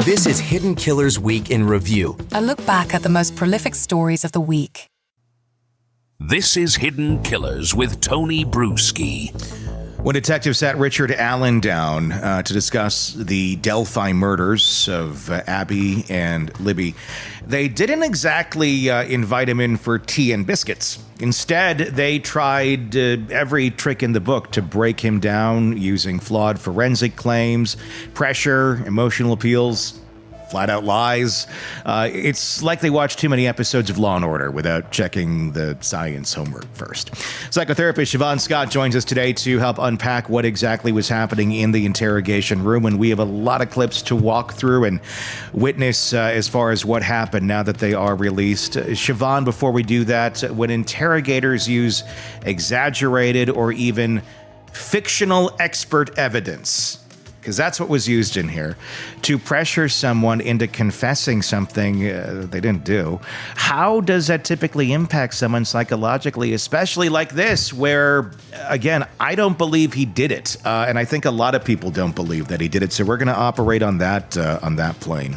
This is Hidden Killers Week in Review. A look back at the most prolific stories of the week. This is Hidden Killers with Tony Brueski. When detectives sat Richard Allen down to discuss the Delphi murders of Abby and Libby, they didn't exactly invite him in for tea and biscuits. Instead, they tried every trick in the book to break him down using flawed forensic claims, pressure, emotional appeals, flat-out lies. It's like they watched too many episodes of Law & Order without checking the science homework first. Psychotherapist Shavaun joins us today to help unpack what exactly was happening in the interrogation room, and we have a lot of clips to walk through and witness as far as what happened now that they are released. Shavaun, before we do that, when interrogators use exaggerated or even fictional expert evidence, because that's what was used in here, to pressure someone into confessing something they didn't do. How does that typically impact someone psychologically, especially like this, where, again, I don't believe he did it, and I think a lot of people don't believe that he did it, so we're going to operate on that plane.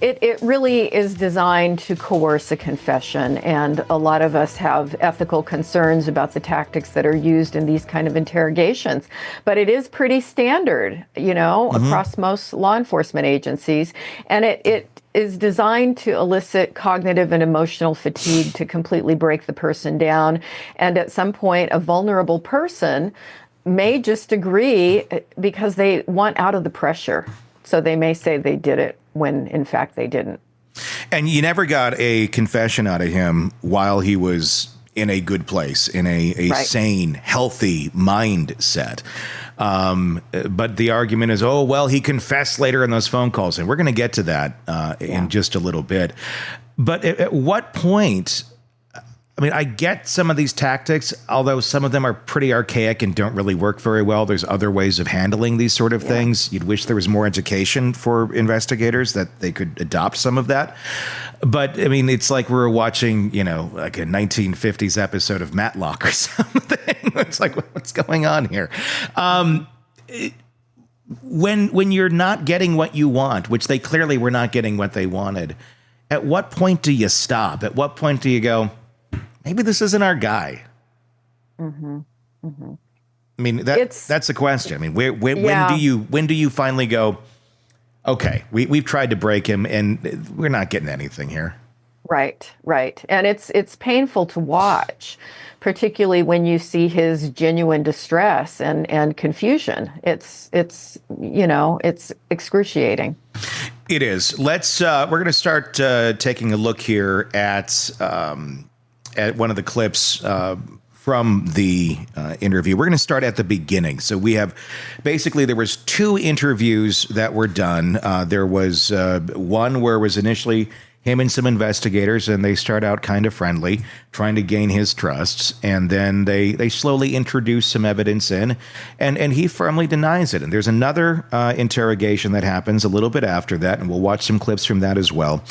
It really is designed to coerce a confession, and a lot of us have ethical concerns about the tactics that are used in these kind of interrogations. But it is pretty standard, across most law enforcement agencies, and it is designed to elicit cognitive and emotional fatigue to completely break the person down. And at some point, a vulnerable person may just agree because they want out of the pressure. So they may say they did it when, in fact, they didn't. And you never got a confession out of him while he was in a good place, in a right, sane, healthy mindset. But the argument is, oh, well, he confessed later in those phone calls. And we're going to get to that in just a little bit. But at what point... I mean, I get some of these tactics, although some of them are pretty archaic and don't really work very well. There's other ways of handling these sort of things. You'd wish there was more education for investigators, that they could adopt some of that. But, I mean, it's like we're watching, like a 1950s episode of Matlock or something. It's like, what's going on here? When you're not getting what you want, which they clearly were not getting what they wanted, at what point do you stop? At what point do you go, maybe this isn't our guy? Mm-hmm. Mm-hmm. I mean, that's the question. I mean, when do you finally go, okay, we've tried to break him and we're not getting anything here? Right. And it's painful to watch, particularly when you see his genuine distress and confusion. It's excruciating. It is. We're going to start taking a look here at one of the clips from the interview. We're going to start at the beginning. So we have, there was two interviews that were done. There was one where it was initially him and some investigators, and they start out kind of friendly, trying to gain his trust. And then they slowly introduce some evidence in, and he firmly denies it. And there's another interrogation that happens a little bit after that, and we'll watch some clips from that as well,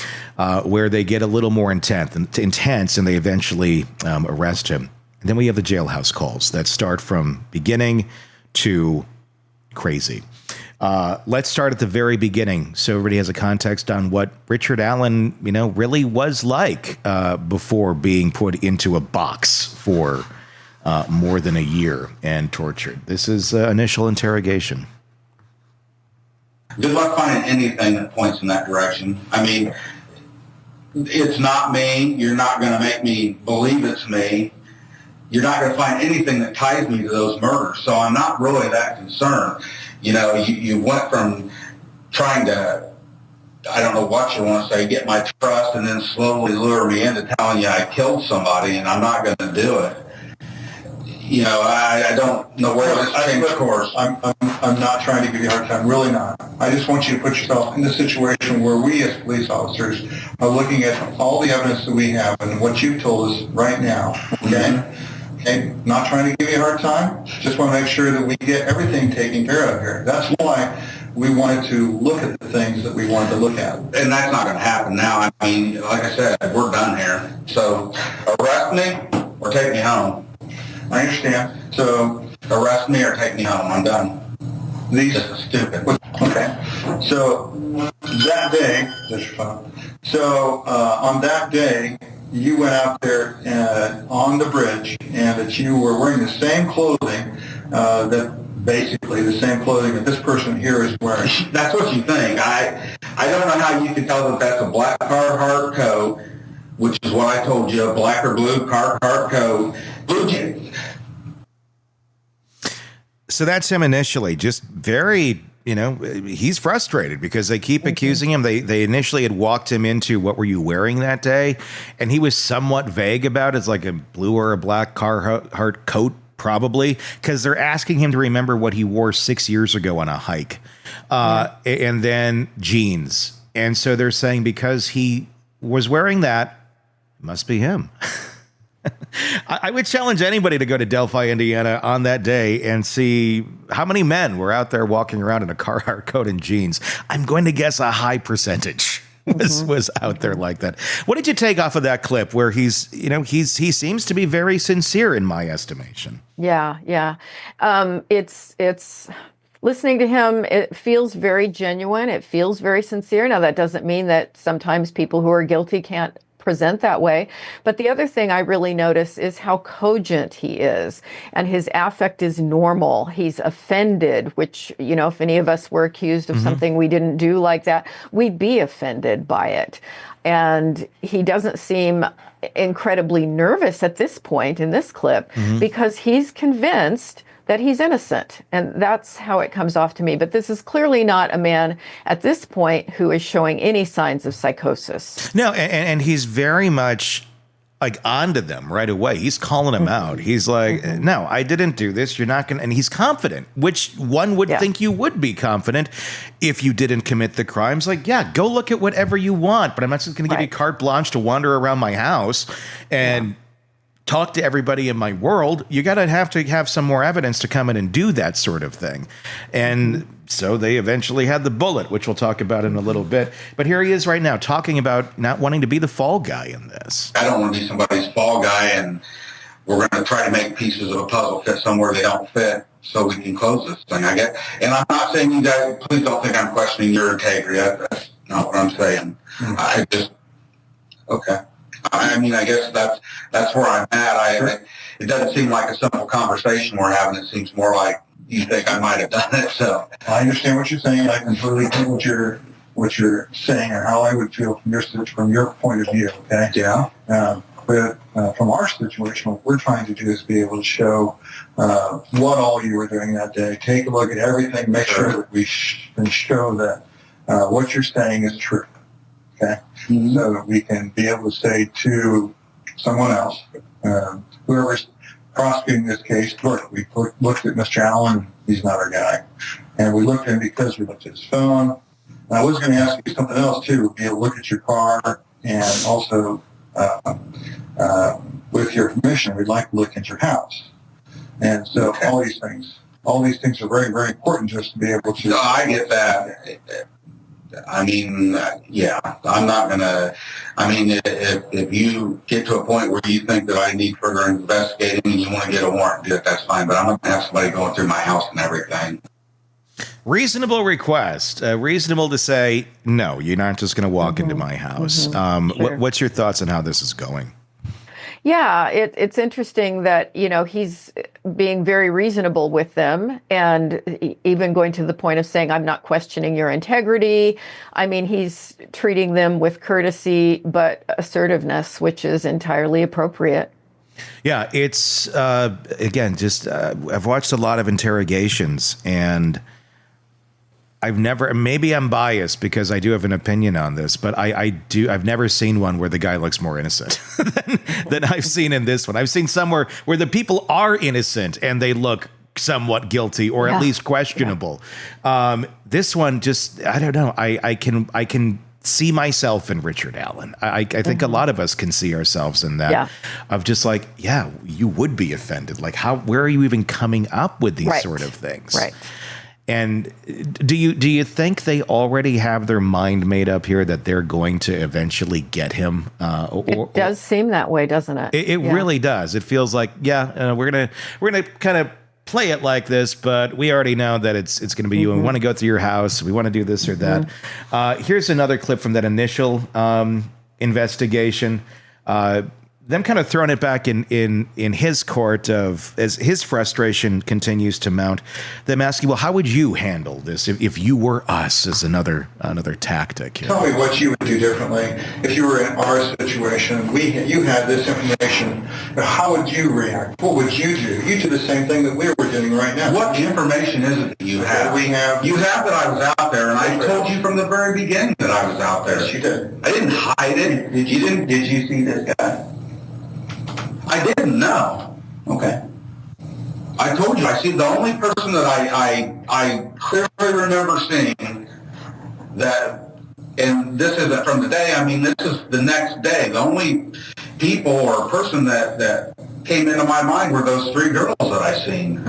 where they get a little more intense, and they eventually arrest him. And then we have the jailhouse calls that start from beginning to crazy. Let's start at the very beginning, so everybody has a context on what Richard Allen, really was like before being put into a box for more than a year and tortured. This is initial interrogation. Good luck finding anything that points in that direction. I mean, it's not me. You're not going to make me believe it's me. You're not going to find anything that ties me to those murders. So I'm not really that concerned. You went from trying to, I don't know what you want to say, get my trust, and then slowly lure me into telling you I killed somebody, and I'm not going to do it. I don't know where this came, of course. I'm not trying to give you a hard time, really not. I just want you to put yourself in the situation where we as police officers are looking at all the evidence that we have and what you've told us right now, okay? Okay, not trying to give you a hard time, just want to make sure that we get everything taken care of here. That's why we wanted to look at the things that we wanted to look at. And that's not going to happen now. I mean, like I said, we're done here. So arrest me or take me home. I understand. So arrest me or take me home. I'm done. These This is stupid. Okay. So that day, on that day, you went out there on the bridge, and that you were wearing the same clothing basically the same clothing that this person here is wearing. That's what you think. I don't know how you can tell that that's a black Carhartt coat, which is what I told you, a black or blue Carhartt coat. Blue jeans. So that's him initially, just very, he's frustrated because they keep accusing him. They initially had walked him into what were you wearing that day? And he was somewhat vague about it. It's like a blue or a black Carhartt coat, probably, because they're asking him to remember what he wore 6 years ago on a hike. And then jeans. And so they're saying because he was wearing that, it must be him. I would challenge anybody to go to Delphi, Indiana on that day and see how many men were out there walking around in a Carhartt coat and jeans. I'm going to guess a high percentage was out there like that. What did you take off of that clip where he seems to be very sincere in my estimation? Yeah. It's listening to him, it feels very genuine. It feels very sincere. Now, that doesn't mean that sometimes people who are guilty can't present that way. But the other thing I really notice is how cogent he is, and his affect is normal. He's offended, which, if any of us were accused of something we didn't do like that, we'd be offended by it. And he doesn't seem incredibly nervous at this point in this clip because he's convinced that he's innocent. And that's how it comes off to me. But this is clearly not a man at this point who is showing any signs of psychosis. No, and he's very much like onto them right away. He's calling them out. He's like, no, I didn't do this. You're not going to. And he's confident, which one would think you would be confident if you didn't commit the crimes. Like, yeah, go look at whatever you want, but I'm not just going to give you carte blanche to wander around my house and talk to everybody in my world. You got to have some more evidence to come in and do that sort of thing. And so they eventually had the bullet, which we'll talk about in a little bit. But here he is right now talking about not wanting to be the fall guy in this. I don't want to be somebody's fall guy, and we're going to try to make pieces of a puzzle fit somewhere they don't fit so we can close this thing. And I'm not saying you guys, please don't think I'm questioning your integrity. That's not what I'm saying. Okay. I mean, I guess that's where I'm at. It doesn't seem like a simple conversation we're having. It seems more like you think I might have done it. So I understand what you're saying. I completely get what you're saying, or how I would feel from your point of view. Okay. Yeah. But from our situation, what we're trying to do is be able to show what all you were doing that day. Take a look at everything. Make sure that we can show that what you're saying is true. Okay, so that we can be able to say to someone else, whoever's prosecuting this case, look, we looked at Mr. Allen, he's not our guy. And we looked at him because we looked at his phone. And I was going to ask you something else, too. Be able to look at your car, and also, with your permission, we'd like to look at your house. And so all these things are very, very important just to be able to... No, I get that. I mean, yeah, I'm not going to, I mean, if you get to a point where you think that I need further investigating and you want to get a warrant, do it, that's fine. But I'm not going to have somebody going through my house and everything. Reasonable request. Reasonable to say, no, you're not just going to walk into my house. Sure. What's your thoughts on how this is going? Yeah, it's interesting that, he's being very reasonable with them, and even going to the point of saying, I'm not questioning your integrity. I mean, he's treating them with courtesy, but assertiveness, which is entirely appropriate. Yeah, it's, again, just I've watched a lot of interrogations, and maybe I'm biased because I do have an opinion on this, but I've never seen one where the guy looks more innocent than I've seen in this one. I've seen somewhere where the people are innocent and they look somewhat guilty or at least questionable. This one just, I don't know. I can see myself in Richard Allen. I think a lot of us can see ourselves in that of just like, yeah, you would be offended. Like where are you even coming up with these sort of things? Right. And do you think they already have their mind made up here that they're going to eventually get him? It does seem that way, doesn't it? It really does. It feels like, we're gonna kind of play it like this, but we already know that it's going to be you, and we want to go through your house. We want to do this or that. Here's another clip from that initial investigation. Them kind of throwing it back in his court of as his frustration continues to mount. Them asking, well, how would you handle this if you were us? Is another tactic here. Tell me what you would do differently if you were in our situation. You had this information. How would you react? What would you do? You do the same thing that we were doing right now. What information is it that you have? You have that I was out there, and I told you from the very beginning that I was out there. Yes, you did. I didn't hide it. Did you see this guy? I didn't know. Okay. I told you, I see the only person that I clearly remember seeing that, and this isn't from today, I mean, this is the next day. The only people or person that came into my mind were those 3 girls that I seen.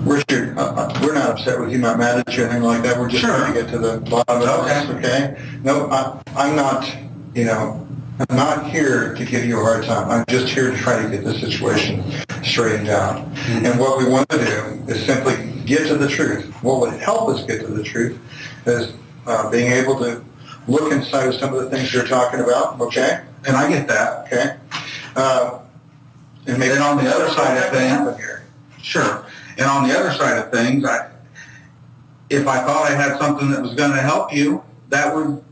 Richard, we're not upset with you, not mad at you, anything like that. We're just trying to get to the bottom of this, okay? No, I'm not, I'm not here to give you a hard time. I'm just here to try to get the situation straightened out. And what we want to do is simply get to the truth. What would help us get to the truth is being able to look inside of some of the things you're talking about, okay? And I get that. Okay. And on the other side of things, sure. And on the other side of things, if I thought I had something that was going to help you, that would,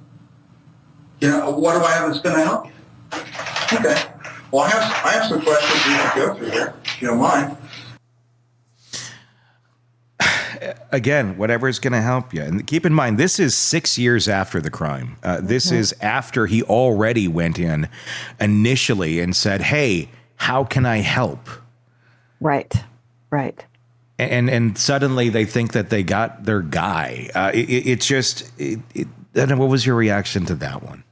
what do I have that's going to help you? Okay. Well, I have some questions we can go through here, if you don't mind. Again, whatever is going to help you. And keep in mind, this is 6 years after the crime. This is after he already went in initially and said, hey, how can I help? Right. And suddenly they think that they got their guy. What was your reaction to that one?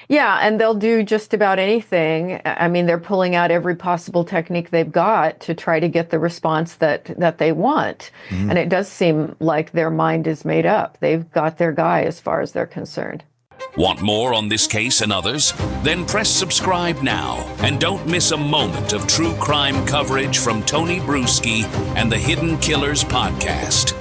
Yeah, and they'll do just about anything. I mean, they're pulling out every possible technique they've got to try to get the response that they want. And it does seem like their mind is made up. They've got their guy as far as they're concerned. Want more on this case and others? Then press subscribe now and don't miss a moment of true crime coverage from Tony Brueski and the Hidden Killers podcast.